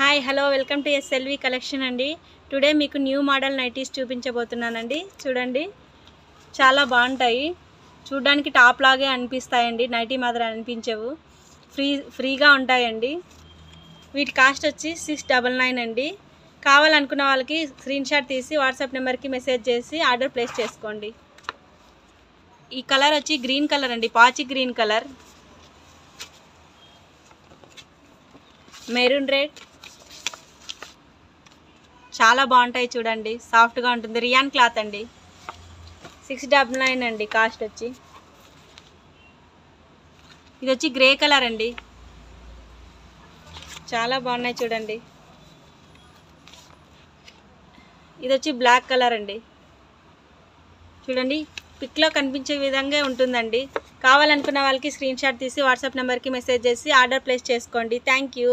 Hi hello welcome to SLV collection అండి. Today మీకు new model nighties చూపించబోతున్నానండి. చూడండి, చాలా బాగుంటాయి. చూడడానికి టాప్ లాగే అనిపిస్తాయండి, నైటీ మాత్రం అనిపించవు. ఫ్రీగా ఉంటాయండి. వీటి కాస్ట్ వచ్చి 699 అండి. కావాలనుకున్న వాళ్ళకి స్క్రీన్ షాట్ తీసి వాట్సాప్ నెంబర్కి మెసేజ్ చేసి ఆర్డర్ ప్లేస్ చేసుకోండి. ఈ కలర్ వచ్చి గ్రీన్ కలర్ అండి, పాచి గ్రీన్ కలర్, మెరూన్ రెడ్, చాలా బాగుంటాయి. చూడండి, సాఫ్ట్గా ఉంటుంది. రియాన్ క్లాత్ అండి. 699 అండి కాస్ట్ వచ్చి. ఇది వచ్చి గ్రే కలర్ అండి, చాలా బాగున్నాయి. చూడండి, ఇది వచ్చి బ్లాక్ కలర్ అండి. చూడండి, పిక్లో కనిపించే విధంగా ఉంటుందండి. కావాలనుకున్న వాళ్ళకి స్క్రీన్ షాట్ తీసి వాట్సాప్ నెంబర్కి మెసేజ్ చేసి ఆర్డర్ ప్లేస్ చేసుకోండి. Thank you.